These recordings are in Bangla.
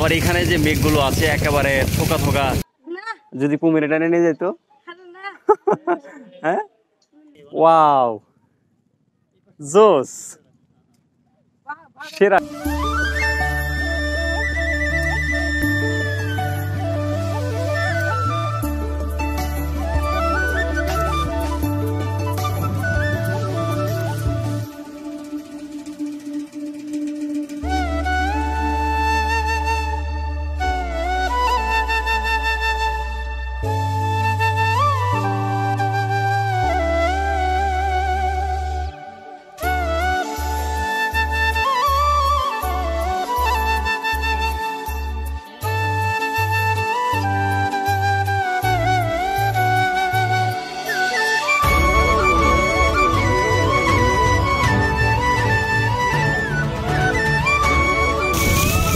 আবার এখানে যে মেঘগুলো আছে একেবারে থোকা থোকা, যদি কুমিরে টেনে নিয়ে যেত। হ্যাঁ, ওয়াও, জোস, সেরা।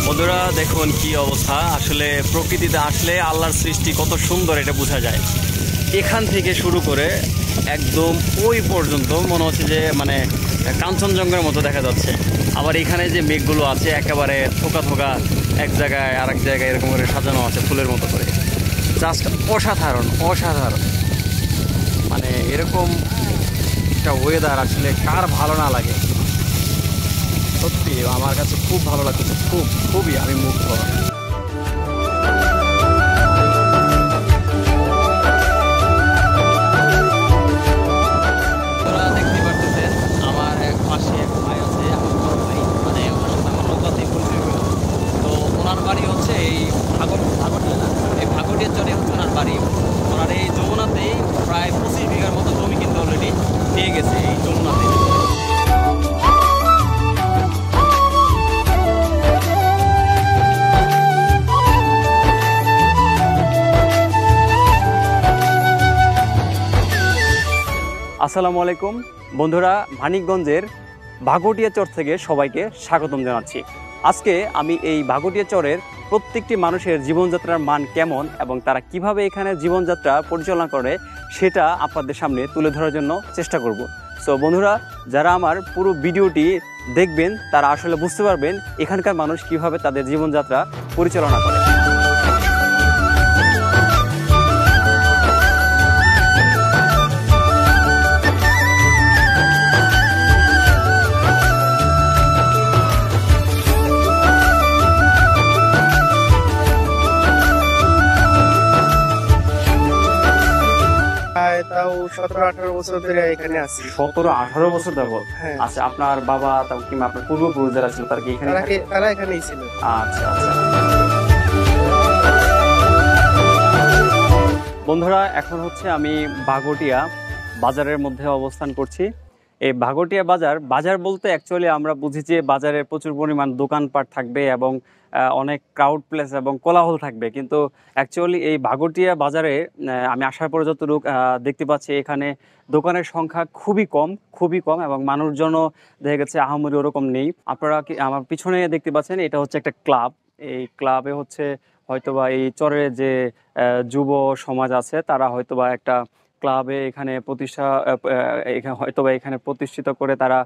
বন্ধুরা দেখুন কি অবস্থা, আসলে প্রকৃতিতে আসলে আল্লাহর সৃষ্টি কত সুন্দর এটা বোঝা যায়। এখান থেকে শুরু করে একদম ওই পর্যন্ত মনে হচ্ছে যে মানে কাঞ্চনজঙ্ঘার মতো দেখা যাচ্ছে। আবার এখানে যে মেঘগুলো আছে একেবারে থোকা থোকা, এক জায়গায় আর এক জায়গায় এরকম করে সাজানো আছে ফুলের মতো করে। জাস্ট অসাধারণ অসাধারণ, মানে এরকম একটা ওয়েদার আসলে কার ভালো না লাগে। সত্যি আমার কাছে খুব ভালো লাগছে, খুবই আমি মুগ্ধ। দেখতে পারতেছেন আমার এক পাশে এক ভাই আছে, আমার বড় ভাই, মানে ওনার সাথে আমার নৌকাতেই পরিচয় হলো। তো ওনার বাড়ি হচ্ছে এই ভাগটিয়া চরে হচ্ছে ওনার বাড়ি। ওনার এই যমুনাতেই প্রায় 25 বিঘার মতো জমি কিন্তু অলরেডি পেয়ে গেছে এই যমুনাতে। আসসালামু আলাইকুম বন্ধুরা, মানিকগঞ্জের ভাগটিয়া চর থেকে সবাইকে স্বাগতম জানাচ্ছি। আজকে আমি এই ভাগটিয়া চরের প্রত্যেকটি মানুষের জীবনযাত্রার মান কেমন এবং তারা কিভাবে এখানে জীবনযাত্রা পরিচালনা করে সেটা আপনাদের সামনে তুলে ধরার জন্য চেষ্টা করব। সো বন্ধুরা, যারা আমার পুরো ভিডিওটি দেখবেন তারা আসলে বুঝতে পারবেন এখানকার মানুষ কিভাবে তাদের জীবনযাত্রা পরিচালনা করে। তাও 17-18 বছর ধরে এখানে আছি। 17-18 বছর যাবত? হ্যাঁ। আচ্ছা, আপনার বাবা কিংবা আপনার পূর্বপুরুষ যারা ছিল তারা কি এখানে? তারা এখানেই ছিল। আচ্ছা আচ্ছা। বন্ধুরা, এখন হচ্ছে আমি ভাগটিয়া বাজারের মধ্যে অবস্থান করছি। এই ভাগটিয়া বাজার বলতে অ্যাকচুয়ালি আমরা বুঝি যে বাজারে প্রচুর পরিমাণ দোকানপাট থাকবে এবং অনেক ক্রাউড প্লেস এবং কোলাহল থাকবে, কিন্তু অ্যাকচুয়ালি এই ভাগটিয়া বাজারে আমি আসার পরে যতটুকু দেখতে পাচ্ছি এখানে দোকানের সংখ্যা খুবই কম এবং মানুষজনও দেখা গেছে আহামরি ওরকম নেই। আপনারা কি আমার পিছনে দেখতে পাচ্ছেন, এটা হচ্ছে একটা ক্লাব। এই ক্লাবে হচ্ছে হয়তোবা এই চরের যে যুব সমাজ আছে তারা হয়তোবা একটা ক্লাবে এখানে এখানে প্রতিষ্ঠিত করে তারা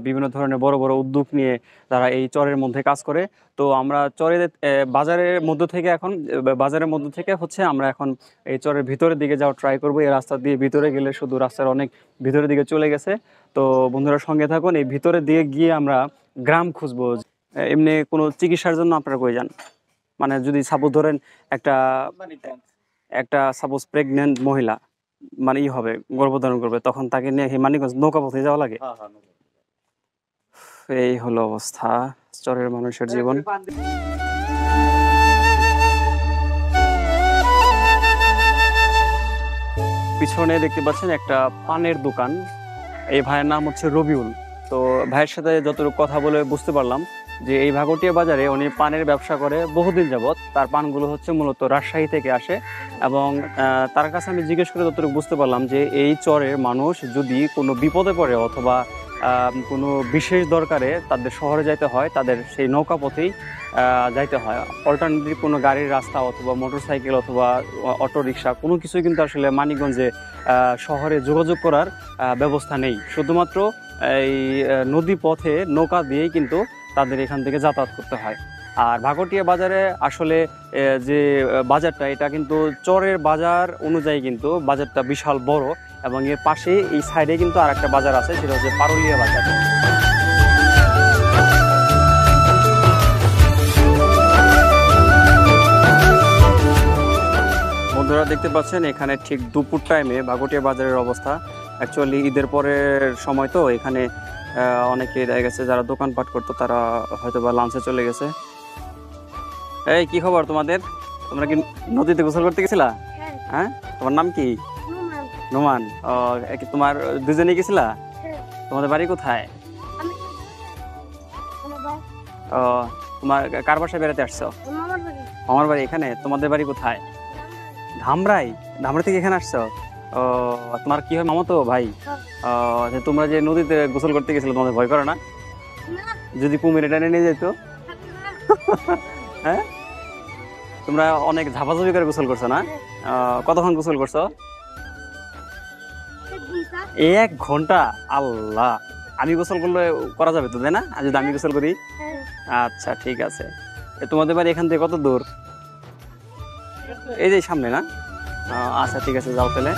বিভিন্ন ধরনের বড় বড় উদ্যোগ নিয়ে তারা এই চরের মধ্যে কাজ করে। তো আমরা বাজারের মধ্য থেকে হচ্ছে আমরা এখন এই চরের ভিতরের দিকে যাওয়ার ট্রাই করবো। এই রাস্তা দিয়ে ভিতরে গেলে শুধু রাস্তার অনেক ভিতরের দিকে চলে গেছে। তো বন্ধুরা সঙ্গে থাকুন, এই ভিতরের দিকে গিয়ে আমরা গ্রাম খুঁজবো। এমনি কোনো চিকিৎসার জন্য আপনারা কই যান? মানে যদি সাপোজ ধরেন একটা সাপোজ প্রেগনেন্ট মহিলা মানে হবে গর্ভধারণ করবে, তখন তাকে নিয়ে মানিকগঞ্জ নৌকা পথে যাওয়া লাগে। এই হলো অবস্থা চরের মানুষের জীবন। পিছনে দেখতে পাচ্ছেন একটা পানের দোকান। এই ভাইয়ের নাম হচ্ছে রবিউল। তো ভাইয়ের সাথে যতটুকু কথা বলে বুঝতে পারলাম যে এই ভাগটিয়া বাজারে উনি পানের ব্যবসা করে বহুদিন যাবৎ। তার পানগুলো হচ্ছে মূলত রাজশাহী থেকে আসে এবং তার কাছে আমি জিজ্ঞেস করে যতটুকু বুঝতে পারলাম যে এই চরের মানুষ যদি কোনো বিপদে পড়ে অথবা কোনো বিশেষ দরকারে তাদের শহরে যাইতে হয়, তাদের সেই নৌকা পথেই যাইতে হয়। অল্টারনেটিভ কোনো গাড়ির রাস্তা অথবা মোটরসাইকেল অথবা অটো রিক্সা কোনো কিছুই কিন্তু আসলে মানিকগঞ্জে শহরে যোগাযোগ করার ব্যবস্থা নেই। শুধুমাত্র এই নদী পথে নৌকা দিয়েই কিন্তু তাদের এখান থেকে যাতায়াত করতে হয়। আর ভাগটিয়া বাজারে আসলে যে বাজারটা এটা কিন্তু চরের বাজার অনুযায়ী কিন্তু বাজারটা বিশাল বড়, এবং এর পাশে এই সাইডে কিন্তু আর একটা বাজার আছে, সেটা হচ্ছে পারুলিয়া বাজার। বন্ধুরা দেখতে পাচ্ছেন এখানে ঠিক দুপুর টাইমে ভাগটিয়া বাজারের অবস্থা। অ্যাকচুয়ালি ঈদের পরের সময় তো এখানে অনেকে দেখা গেছে যারা দোকানপাট করতো তারা হয়তো বা লাঞ্চে চলে গেছে। এই কি খবর তোমাদের? তোমরা কি নদীতে গোসল করতে গেছিলা? হ্যাঁ, তোমার নাম কি? নোমান। তোমার দুজনেই গেছিলা? তোমাদের বাড়ি কোথায়? তোমার কার বাসায় বেড়াতে আসছো? আমার বাড়ি এখানে। তোমাদের বাড়ি কোথায়? ধামরাই। ধামরাই থেকে এখানে আসছো? ও, তোমার কি হয় মামাতো ভাই? তোমরা যে নদীতে গোসল করতে গেছিলে তোমাদের ভয় করে না? যদি কুমির টেনে নিয়ে যেত? হ্যাঁ, তোমরা অনেক ঝাপাঝাপি করে গোসল করছো না? কতক্ষণ গোসল করছো? 1 ঘন্টা। আল্লাহ, আমি গোসল করলে করা যাবে তো, তাই না? যদি আমি গোসল করি? আচ্ছা ঠিক আছে। তোমাদের বাড়ি এখান থেকে কত দূর? এই যে সামনে না? আচ্ছা ঠিক আছে, যাও তাহলে।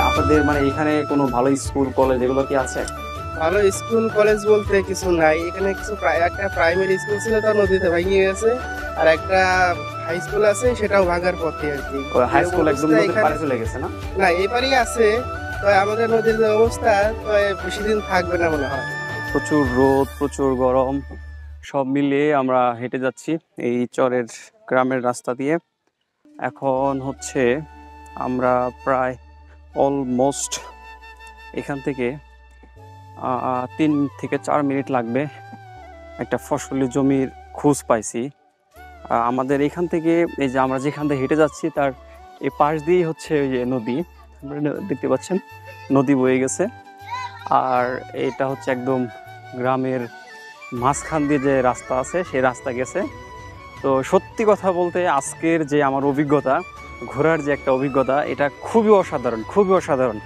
আপনাদের মানে এখানে কোনো ভালো স্কুল কলেজ এগুলো কি আছে? ভালো স্কুল কলেজ বলতে কিছু নাই এখানে। একটা প্রাইমারি স্কুল ছিল, তার নদীতে ভেঙে গেছে। আর একটা হাই স্কুল আছে, সেটাও ভাঙার পথে আর কি। হাই স্কুল একদম নদীর পাড়ে চলে গেছে না? না, এপারেই আছে। তো আমাদের নদীর যে অবস্থা, তো বেশি দিন থাকবে না মনে হয়। প্রচুর রোদ, প্রচুর গরম, সব মিলিয়ে আমরা হেঁটে যাচ্ছি এই চরের গ্রামের রাস্তা দিয়ে। এখন হচ্ছে আমরা প্রায় অলমোস্ট এখান থেকে 3 থেকে 4 মিনিট লাগবে। একটা ফসলি জমির খোঁজ পাইছি। আমাদের এখান থেকে এই যে আমরা যেখান থেকে হেঁটে যাচ্ছি তার এই পাশ দিয়েই হচ্ছে ওই যে নদী, দেখতে পাচ্ছেন নদী বয়ে গেছে। আর এটা হচ্ছে একদম গ্রামের মাঝখান দিয়ে যে রাস্তা আছে সেই রাস্তা গেছে। তো সত্যি কথা বলতে আজকের যে আমার অভিজ্ঞতা, ঘোরার যে একটা অভিজ্ঞতা, এটা খুবই অসাধারণ, খুবই অসাধারণ।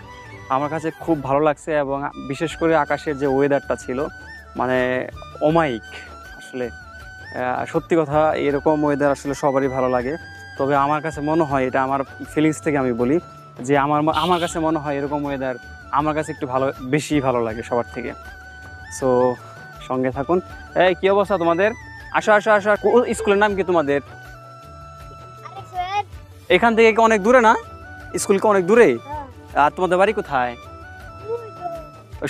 আমার কাছে খুব ভালো লাগছে, এবং বিশেষ করে আকাশের যে ওয়েদারটা ছিল মানে অমায়িক। আসলে সত্যি কথা, এরকম ওয়েদার আসলে সবারই ভালো লাগে। তবে আমার কাছে মনে হয়, এটা আমার ফিলিংস থেকে আমি বলি, যে আমার কাছে মনে হয় এরকম ওয়েদার আমার কাছে একটু বেশি ভালো লাগে সবার থেকে। সো সঙ্গে থাকুন। এই কি অবস্থা তোমাদের? আসো আসো আসো। স্কুলের নাম কি তোমাদের? এখান থেকে কি অনেক দূরে না? স্কুল কি অনেক দূরে? আর তোমাদের বাড়ি কোথায়?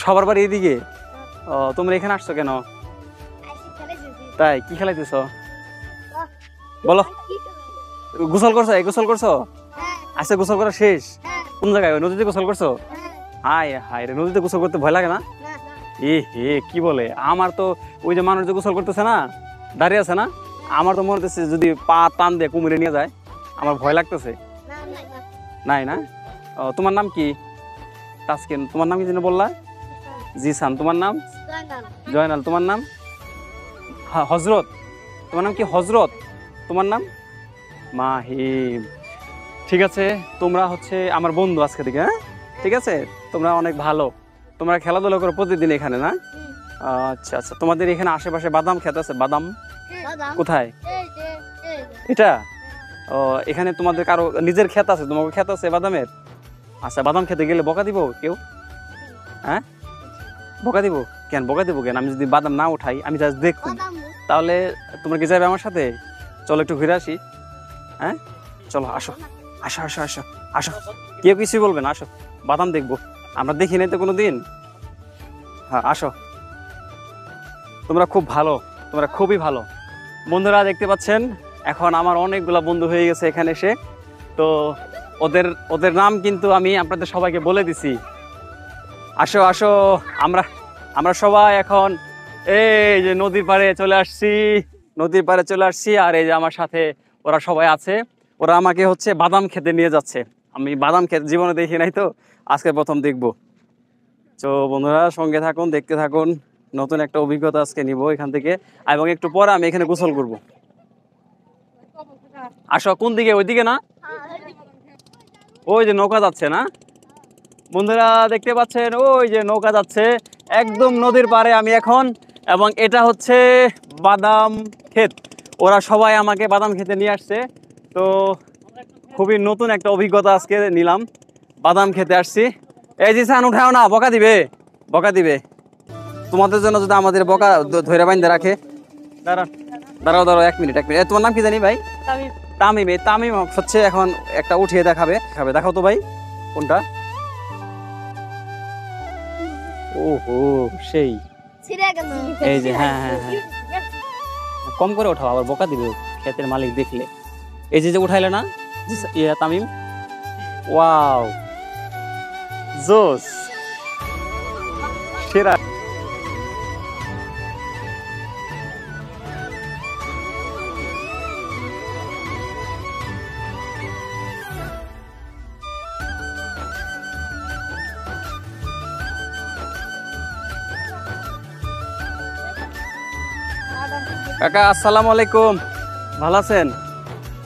সবার বাড়ি এদিকে? তোমরা এখানে আসছো কেন? তাই, কি খেলাইতেছ বলো? গোসল করছো? গোসল করছো? আচ্ছা, গোসল করা শেষ? কোন জায়গায়? নদীতে গোসল করছো? হায় হায় রে, নদীতে গোসল করতে ভয় লাগে না? এ হে, কি বলে! আমার তো ওই যে মানুষ যে গোসল করতেছে না, দাঁড়িয়ে আছে না, আমার তো মনে হচ্ছে যদি পা টান দিয়ে কুমিরে নিয়ে যায়, আমার ভয় লাগতেছে। নাই না? তোমার নাম কি? তাসকিন। তোমার নাম কি যেন বললা? জিসান। তোমার নাম? জয়নাল। তোমার নাম? হজরত। তোমার নাম কি? হজরত। তোমার নাম? মাহিম। ঠিক আছে, তোমরা হচ্ছে আমার বন্ধু আজকে থেকে। হ্যাঁ ঠিক আছে, তোমরা অনেক ভালো। তোমরা খেলাধুলা করো প্রতিদিন এখানে না? আচ্ছা আচ্ছা। তোমাদের এখানে আশেপাশে বাদাম ক্ষেত আছে? বাদাম কোথায়? এটা? এখানে তোমাদের কারো নিজের ক্ষেত আছে? তোমার ক্ষেত আছে বাদামের? আচ্ছা, বাদাম খেতে গেলে বকা দিব কেউ? হ্যাঁ, বকা দিব কেন? বকা দিব কেন? আমি যদি বাদাম না উঠাই, আমি জাস্ট দেখব, তাহলে তোমরা কি যাবে আমার সাথে? চলো একটু ঘুরে আসি। হ্যাঁ চলো, আসো আসো আসো আসো আসো। কেউ কিছুই বলবে না, আসো, বাদাম দেখবো। আমরা দেখি নাই তো কোনোদিন। হ্যাঁ আসো। তোমরা খুব ভালো, তোমরা খুবই ভালো। বন্ধুরা দেখতে পাচ্ছেন, এখন আমার অনেকগুলা বন্ধু হয়ে গেছে এখানে এসে। তো ওদের নাম কিন্তু আমি আপনাদের সবাইকে বলে দিছি। আসো আসো, আমরা সবাই এখন এই যে নদীর পাড়ে চলে আসছি, নদীর পাড়ে চলে আসছি। আর এই যে আমার সাথে ওরা সবাই আছে, ওরা আমাকে হচ্ছে বাদাম খেতে নিয়ে যাচ্ছে। আমি বাদাম খেতে জীবনে দেখি নাই, তো আজকে প্রথম দেখবো। তো বন্ধুরা সঙ্গে থাকুন, দেখতে থাকুন। নতুন একটা অভিজ্ঞতা আজকে নিব এখান থেকে, এবং একটু পরে আমি এখানে গোসল করব। আসো, কোন দিকে? ওইদিকে না? ওই যে নৌকা যাচ্ছে না বন্ধুরা, দেখতে পাচ্ছেন ওই যে নৌকা যাচ্ছে একদম নদীর পাড়ে আমি এখন। এবং এটা হচ্ছে বাদাম ক্ষেত। ওরা সবাই আমাকে বাদাম খেতে নিয়ে আসছে। তো খুবই নতুন একটা অভিজ্ঞতা আজকে নিলাম, বাদাম খেতে আসছি। এই যে সান উঠাও না, বকা দিবে, বকা দিবে তোমাদের জন্য যদি আমাদের বকা ধরে বাইন্ধে রাখে। দাঁড়াও দাঁড়াও দাঁড়াও, 1 মিনিট 1 মিনিট। তোমার নাম কি জানি ভাই? তামিম। এই তামিম হচ্ছে এখন একটা উঠিয়ে দেখাবে। দেখাও তো ভাই কোনটা। ওহো সেই, এই যে হ্যাঁ হ্যাঁ হ্যাঁ, কম করে ওঠাও, আবার বকা দিবে ক্ষেতের মালিক দেখলে। এই যে উঠাইলে না ইয়া তামিম, ওয়াও জোস, সেরা। কাকা আসসালামু আলাইকুম, ভালো আছেন?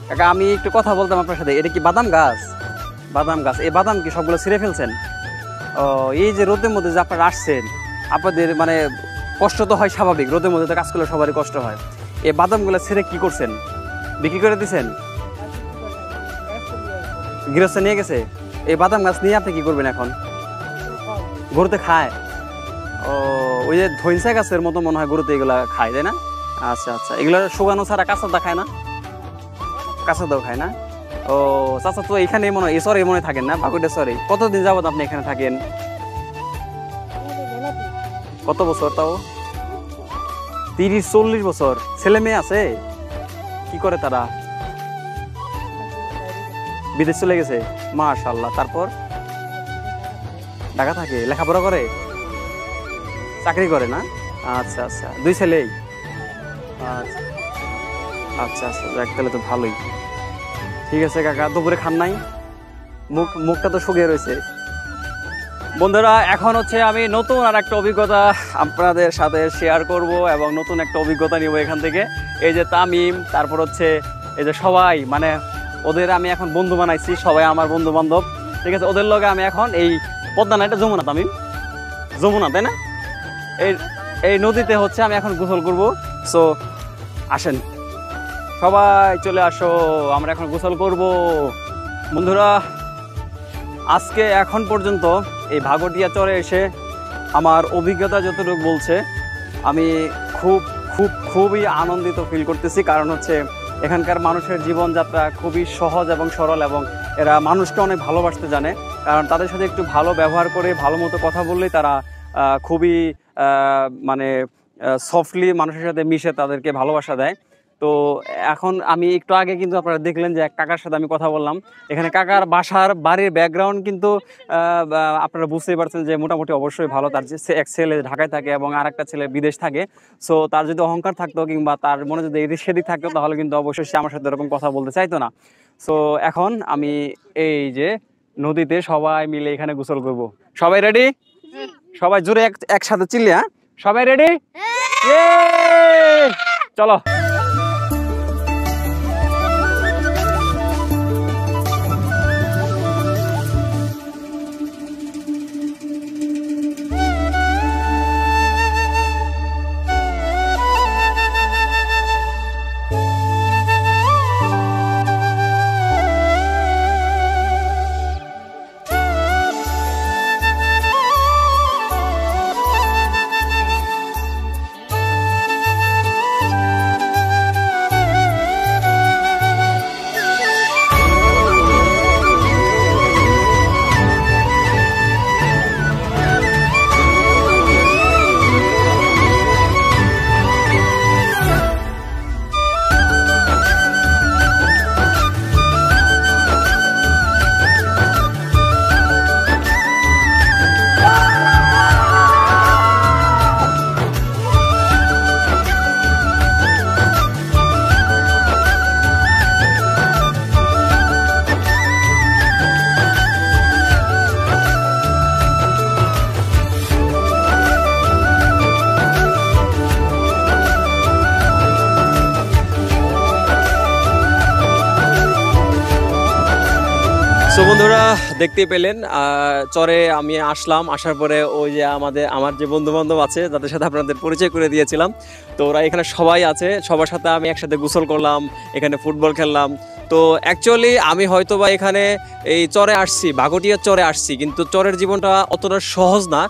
কাকা আমি একটু কথা বলতাম আপনার সাথে। এটা কি বাদাম গাছ? বাদাম গাছ। এই বাদাম কি সবগুলো ছিঁড়ে ফেলছেন? ও, এই যে রোদের মধ্যে যে আপনারা আসছেন, আপনাদের মানে কষ্ট তো হয় স্বাভাবিক, রোদের মধ্যে তো কাজ করলে সবারই কষ্ট হয়। এই বাদামগুলো ছিঁড়ে কি করছেন? বিক্রি করে দিছেন? গৃহস্থ নিয়ে গেছে? এই বাদাম গাছ নিয়ে আপনি কি করবেন এখন? গরুতে খায়? ও, ওই যে ধইনসা গাছের মতো মনে হয় গরুতে এগুলা খায়, তাই না? আচ্ছা আচ্ছা, এগুলো শুকানো ছাড়া কাঁচাটা খায় না? কাঁচাটাও খায় না? ও চাচা তো এখানে মনে হয় সরে মনে থাকেন না, বাগুড়ে সরে। কতদিন যাবত আপনি এখানে থাকেন? কত বছর তাও? 30-40 বছর। ছেলে মেয়ে আছে? কি করে তারা? বিদেশ চলে গেছে? মাশাআল্লাহ। তারপর ঢাকা থাকে, লেখাপড়া করে, চাকরি করে না? আচ্ছা আচ্ছা, 2 ছেলেই? আচ্ছা আচ্ছা আচ্ছা, যাক তাহলে তো ভালোই। ঠিক আছে কাকা, দুপুরে খান নাই? মুখটা তো শুকিয়ে রয়েছে। বন্ধুরা এখন হচ্ছে আমি নতুন আর একটা অভিজ্ঞতা আপনাদের সাথে শেয়ার করব এবং নতুন একটা অভিজ্ঞতা নিব এখান থেকে। এই যে তামিম, তারপর হচ্ছে এই যে সবাই, মানে ওদের আমি এখন বন্ধু বানাইছি, সবাই আমার বন্ধু বান্ধব। ঠিক আছে, ওদের লগে আমি এখন এই পদ্মা না, এটা যমুনা তামিম, যমুনা তাই না? এই নদীতে হচ্ছে আমি এখন গোসল করব। সো আসেন সবাই, চলে আসো, আমরা এখন গোসল করব। বন্ধুরা আজকে এখন পর্যন্ত এই ভাগটিয়া চরে এসে আমার অভিজ্ঞতা যতটুকু বলছে, আমি খুবই আনন্দিত ফিল করতেছি। কারণ হচ্ছে এখানকার মানুষের জীবনযাত্রা খুবই সহজ এবং সরল, এবং এরা মানুষকে অনেক ভালোবাসতে জানে। কারণ তাদের সাথে একটু ভালো ব্যবহার করে ভালো মতো কথা বললেই তারা খুবই মানে সফটলি মানুষের সাথে মিশে তাদেরকে ভালোবাসা দেয়। তো এখন আমি একটু আগে কিন্তু আপনারা দেখলেন যে এক কাকার সাথে আমি কথা বললাম। এখানে কাকার বাড়ির ব্যাকগ্রাউন্ড কিন্তু আপনারা বুঝতেই পারছেন যে মোটামুটি অবশ্যই ভালো। তার যে এক ছেলে ঢাকায় থাকে এবং আর একটা ছেলে বিদেশ থাকে। সো তার যদি অহংকার থাকতো কিংবা তার মনে যদি এদিক সেদিক থাকতো, তাহলে কিন্তু অবশ্যই সে আমার সাথে এরকম কথা বলতে চাইতো না। সো এখন আমি এই যে নদীতে সবাই মিলে এখানে গোসল করব। সবাই রেডি? সবাই জোরে একসাথে চিল্লে, হ্যাঁ সবাই রেডি? চলো। বন্ধুরা দেখতে পেলেন চরে আমি আসলাম, আসার পরে ওই যে আমার যে বন্ধু বান্ধব আছে তাদের সাথে আপনাদের পরিচয় করে দিয়েছিলাম। তো ওরা এখানে সবাই আছে, সবার সাথে আমি একসাথে গোসল করলাম, এখানে ফুটবল খেললাম। তো অ্যাকচুয়ালি আমি হয়তো বা এখানে এই চরে আসছি, ভাগটিয়ার চরে আসছি, কিন্তু চরের জীবনটা অতটা সহজ না।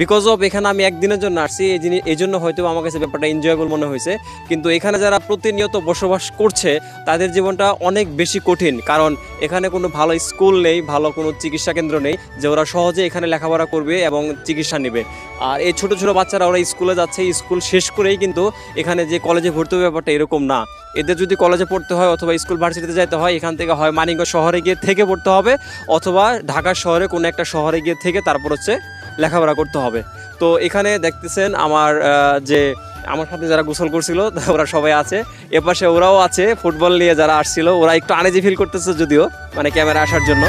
বিকজ অফ এখানে আমি একদিনের জন্য আসছি, এই জন্য হয়তো আমার কাছে ব্যাপারটা এনজয়েবল মনে হয়েছে। কিন্তু এখানে যারা প্রতিনিয়ত বসবাস করছে তাদের জীবনটা অনেক বেশি কঠিন, কারণ এখানে কোনো ভালো স্কুল নেই, ভালো কোনো চিকিৎসা কেন্দ্র নেই যে ওরা সহজে এখানে লেখাপড়া করবে এবং চিকিৎসা নেবে। আর এই ছোটো ছোটো বাচ্চারা ওরা স্কুলে যাচ্ছে, স্কুল শেষ করেই কিন্তু এখানে যে কলেজে ভর্তি হবে ব্যাপারটা এরকম না। এদের যদি কলেজে পড়তে হয় অথবা স্কুল ভার্সিটিতে যেতে হয়, এখান থেকে হয় মানিকগঞ্জ শহরে গিয়ে থেকে পড়তে হবে, অথবা ঢাকার শহরে কোনো একটা শহরে গিয়ে থেকে তারপর হচ্ছে লেখাপড়া করতে হবে। তো এখানে দেখতেছেন আমার সাথে যারা গোসল করছিল ওরা সবাই আছে, এপাশে ওরাও আছে, ফুটবল নিয়ে যারা আসছিল ওরা একটু আনইজি ফিল করতেছে যদিও, মানে ক্যামেরা আসার জন্য।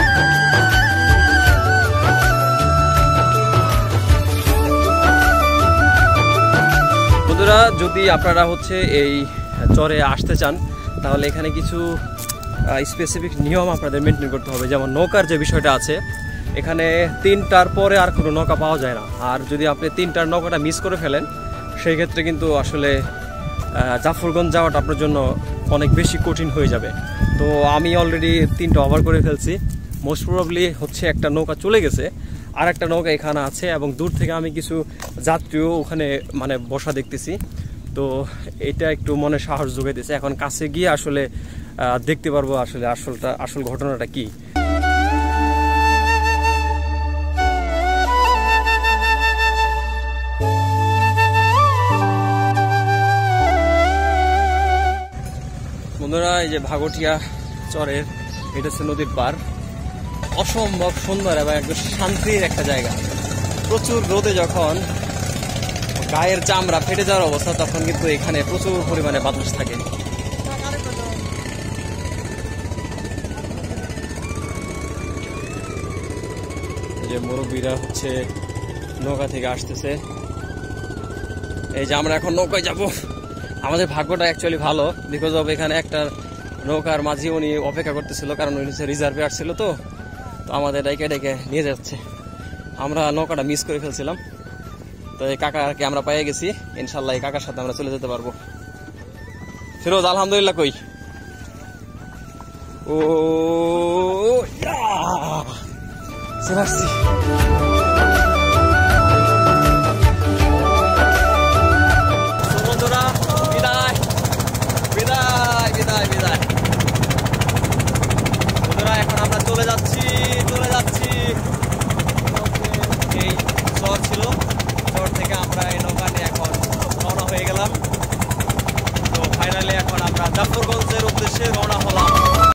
বন্ধুরা যদি আপনারা হচ্ছে এই চরে আসতে চান তাহলে এখানে কিছু স্পেসিফিক নিয়ম আপনাদের মেনটেন করতে হবে। যেমন নৌকার যে বিষয়টা আছে, এখানে 3টার পরে আর কোনো নৌকা পাওয়া যায় না। আর যদি আপনি 3টার নৌকাটা মিস করে ফেলেন সেই ক্ষেত্রে কিন্তু আসলে জাফরগঞ্জ যাওয়াটা আপনার জন্য অনেক বেশি কঠিন হয়ে যাবে। তো আমি অলরেডি 3টা ওভার করে ফেলছি, মোস্ট প্রবাবলি হচ্ছে একটা নৌকা চলে গেছে, আর একটা নৌকা এখানে আছে এবং দূর থেকে আমি কিছু যাত্রীও ওখানে মানে বসা দেখতেছি। তো এটা একটু মনে সাহস যোগাইতেছে, এখন কাছে গিয়ে আসলে দেখতে পারবো আসলে আসল ঘটনাটা কি। বন্ধুরা এই যে ভাগটিয়া চরের এটা হচ্ছে নদীর পার, অসম্ভব সুন্দর এবং একদম শান্তির একটা জায়গা। প্রচুর রোদে যখন গায়ের চামড়া ফেটে যাওয়ার অবস্থা তখন কিন্তু এখানে প্রচুর পরিমাণে বাতাস থাকে। যে মুরব্বীরা হচ্ছে নৌকা থেকে আসতেছে, এই যে আমরা এখন নৌকায় যাব। আমাদের ভাগ্যটা অ্যাকচুয়ালি ভালো, বিকজ অফ এখানে একটা নৌকার মাঝি উনি অপেক্ষা করতেছিল, কারণ উনি হচ্ছে রিজার্ভে আসছিল। তো আমাদের ডেকে ডেকে নিয়ে যাচ্ছে, আমরা নৌকাটা মিস করে ফেলছিলাম। তো এই কাকাকে আমরা পেয়ে গেছি, ইনশাল্লাহ এই কাকার সাথে আমরা চলে যেতে পারবো। ফিরোজ আলহামদুলিল্লাহ কই? ও চলে আসছি।